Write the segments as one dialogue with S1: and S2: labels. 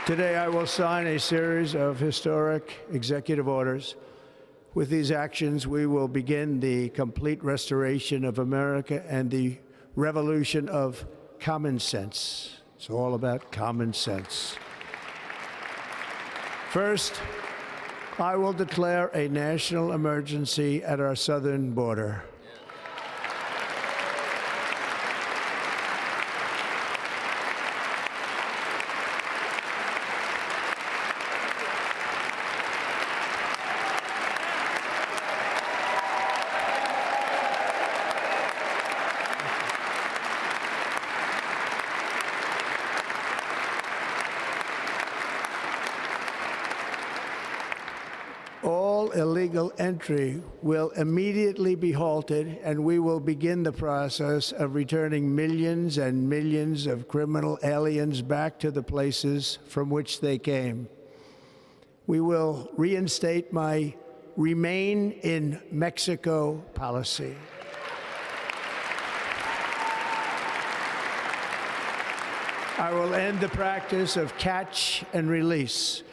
S1: Today, I will sign a series of historic executive orders. With these actions, we will begin the complete restoration of America and the revolution of common sense. It's all about common sense. First, I will declare a national emergency at our southern border. All illegal entry will immediately be halted, and we will begin the process of returning millions and millions of criminal aliens back to the places from which they came. We will reinstate my Remain in Mexico policy. I will end the practice of catch and release.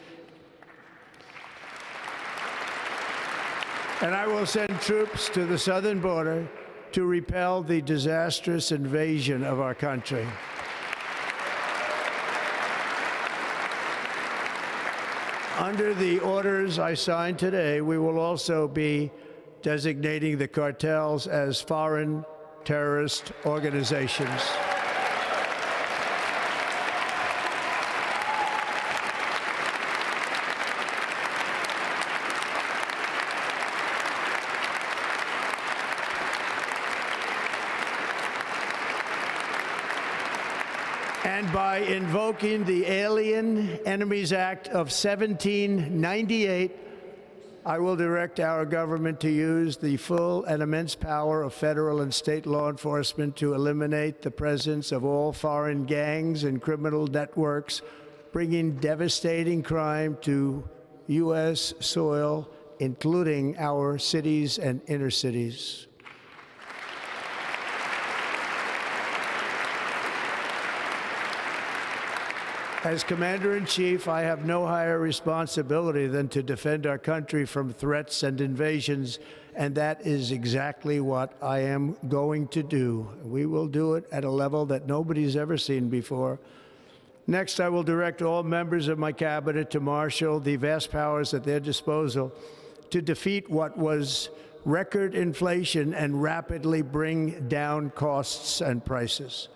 S1: And I will send troops to the southern border to repel the disastrous invasion of our country. Under the orders I signed today, we will also be designating the cartels as foreign terrorist organizations. And by invoking the Alien Enemies Act of 1798, I will direct our government to use the full and immense power of federal and state law enforcement to eliminate the presence of all foreign gangs and criminal networks, bringing devastating crime to U.S. soil, including our cities and inner cities. As Commander-in-Chief, I have no higher responsibility than to defend our country from threats and invasions, and that is exactly what I am going to do. We will do it at a level that nobody's ever seen before. Next, I will direct all members of my cabinet to marshal the vast powers at their disposal to defeat what was record inflation and rapidly bring down costs and prices.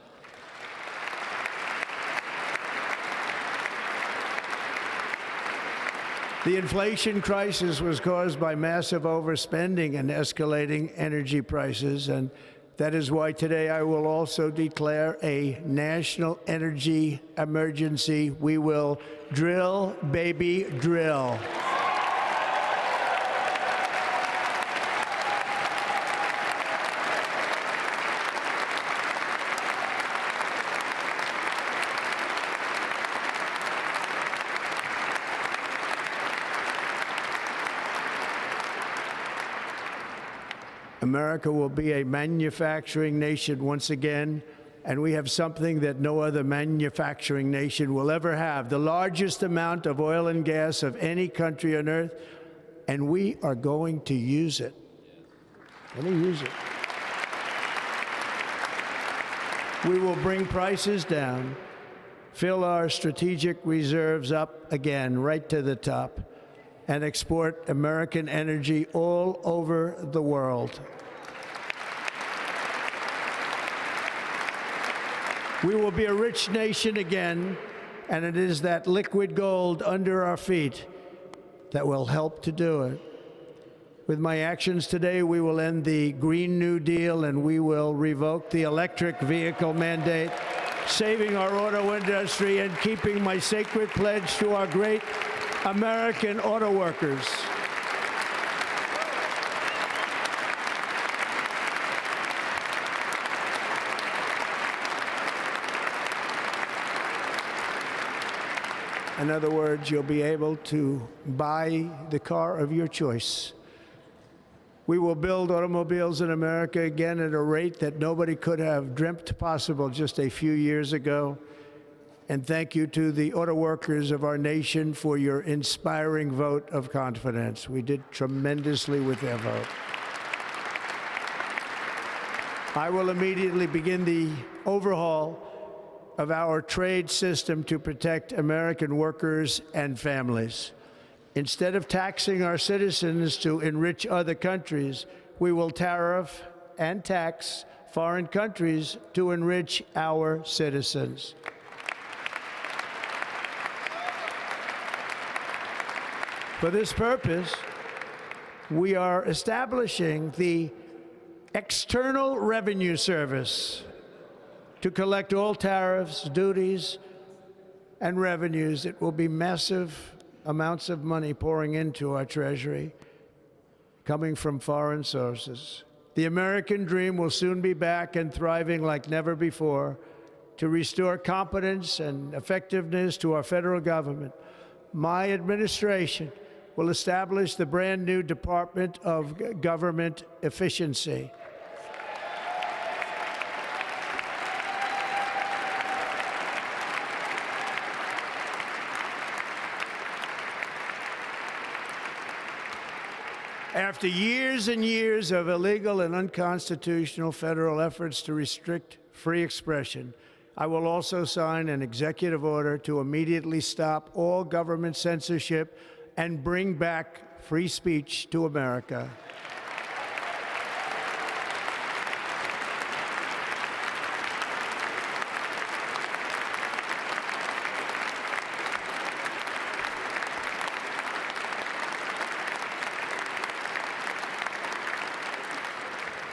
S1: The inflation crisis was caused by massive overspending and escalating energy prices, and that is why today I will also declare a national energy emergency. We will drill, baby, drill. America will be a manufacturing nation once again, and we have something that no other manufacturing nation will ever have, the largest amount of oil and gas of any country on earth, and we are going to use it. We will bring prices down, fill our strategic reserves up again, right to the top, and export American energy all over the world. We will be a rich nation again, and it is that liquid gold under our feet that will help to do it. With my actions today, we will end the Green New Deal, and we will revoke the electric vehicle mandate, saving our auto industry and keeping my sacred pledge to our great American auto workers. In other words, you'll be able to buy the car of your choice. We will build automobiles in America again at a rate that nobody could have dreamt possible just a few years ago. And thank you to the auto workers of our nation for your inspiring vote of confidence. We did tremendously with their vote. I will immediately begin the overhaul of our trade system to protect American workers and families. Instead of taxing our citizens to enrich other countries, we will tariff and tax foreign countries to enrich our citizens. For this purpose, we are establishing the External Revenue Service to collect all tariffs, duties, and revenues. It will be massive amounts of money pouring into our Treasury, coming from foreign sources. The American dream will soon be back and thriving like never before to restore competence and effectiveness to our federal government. My administration will establish the brand new Department of Government Efficiency. After years and years of illegal and unconstitutional federal efforts to restrict free expression, I will also sign an executive order to immediately stop all government censorship and bring back free speech to America.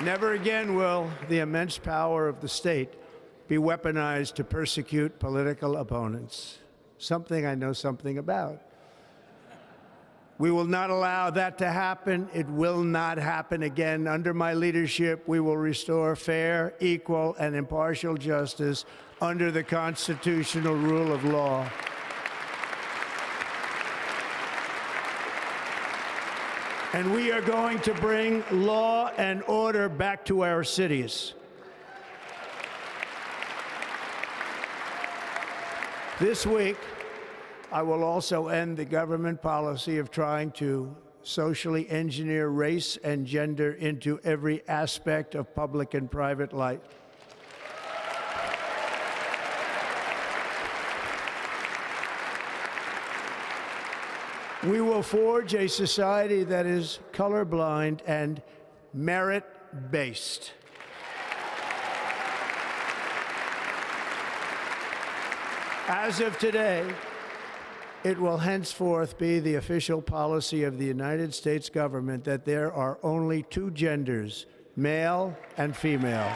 S1: Never again will the immense power of the state be weaponized to persecute political opponents, something I know something about. We will not allow that to happen. It will not happen again. Under my leadership, we will restore fair, equal, and impartial justice under the constitutional rule of law. And we are going to bring law and order back to our cities. This week, I will also end the government policy of trying to socially engineer race and gender into every aspect of public and private life. We will forge a society that is colorblind and merit-based. As of today, it will henceforth be the official policy of the United States government that there are only two genders, male and female.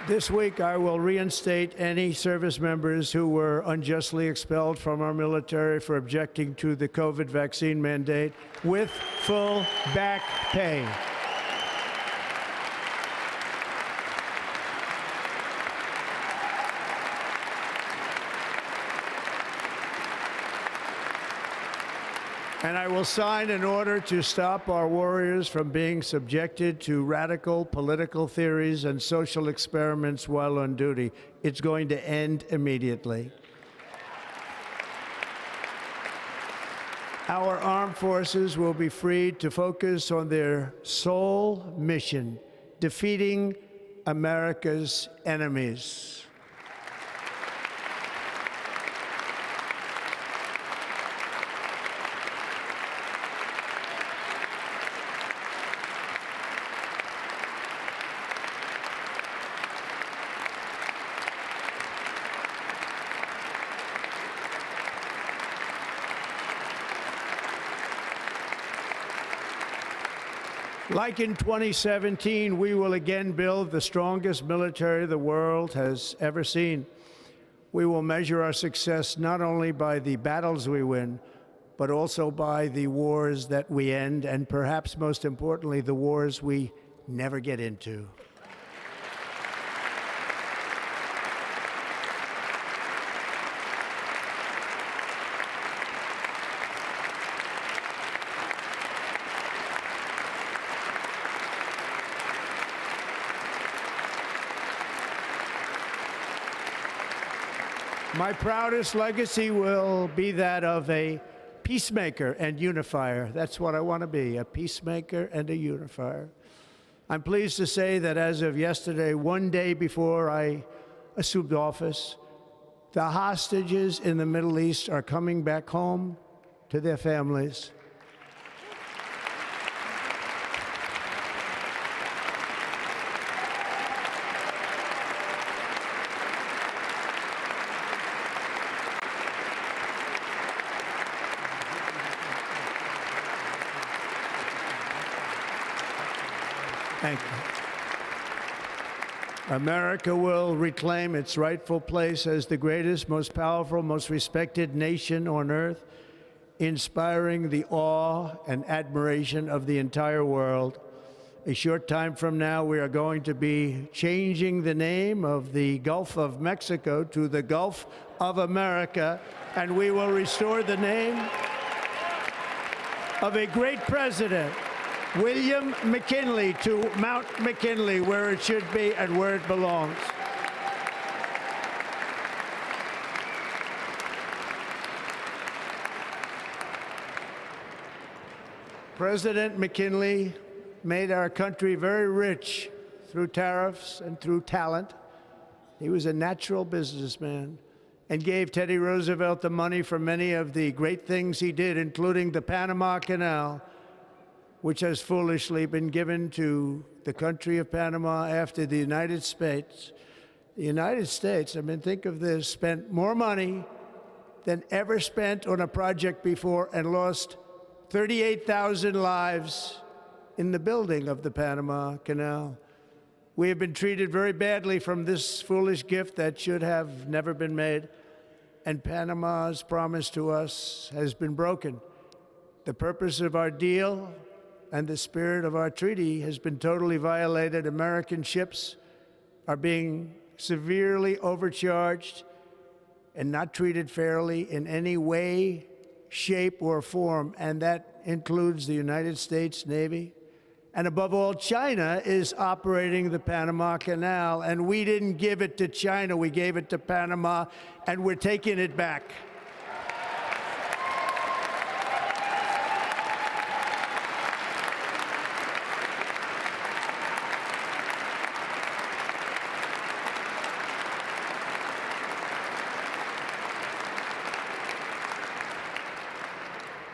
S1: This week, I will reinstate any service members who were unjustly expelled from our military for objecting to the COVID vaccine mandate with full back pay. And I will sign an order to stop our warriors from being subjected to radical political theories and social experiments while on duty. It's going to end immediately. Our armed forces will be freed to focus on their sole mission, defeating America's enemies. Like in 2017, we will again build the strongest military the world has ever seen. We will measure our success not only by the battles we win, but also by the wars that we end, and perhaps most importantly, the wars we never get into. My proudest legacy will be that of a peacemaker and unifier. That's what I want to be, a peacemaker and a unifier. I'm pleased to say that as of yesterday, one day before I assumed office, the hostages in the Middle East are coming back home to their families. Thank you. America will reclaim its rightful place as the greatest, most powerful, most respected nation on earth, inspiring the awe and admiration of the entire world. A short time from now, we are going to be changing the name of the Gulf of Mexico to the Gulf of America, and we will restore the name of a great president, William McKinley, to Mount McKinley, where it should be and where it belongs. President McKinley made our country very rich through tariffs and through talent. He was a natural businessman and gave Teddy Roosevelt the money for many of the great things he did, including the Panama Canal, which has foolishly been given to the country of Panama after the United States. The United States, I mean, think of this, spent more money than ever spent on a project before and lost 38,000 lives in the building of the Panama Canal. We have been treated very badly from this foolish gift that should have never been made, and Panama's promise to us has been broken. The purpose of our deal and the spirit of our treaty has been totally violated. American ships are being severely overcharged and not treated fairly in any way, shape, or form, and that includes the United States Navy. And above all, China is operating the Panama Canal, and we didn't give it to China, we gave it to Panama, and we're taking it back.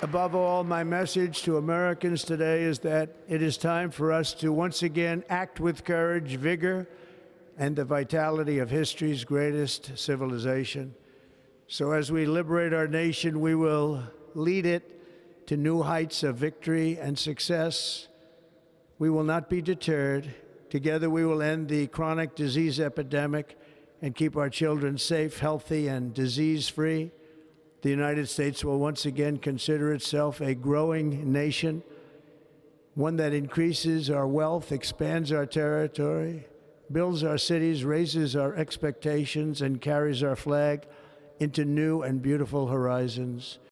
S1: Above all, my message to Americans today is that it is time for us to once again act with courage, vigor, and the vitality of history's greatest civilization. So as we liberate our nation, we will lead it to new heights of victory and success. We will not be deterred. Together we will end the chronic disease epidemic and keep our children safe, healthy, and disease-free. The United States will once again consider itself a growing nation, one that increases our wealth, expands our territory, builds our cities, raises our expectations, and carries our flag into new and beautiful horizons.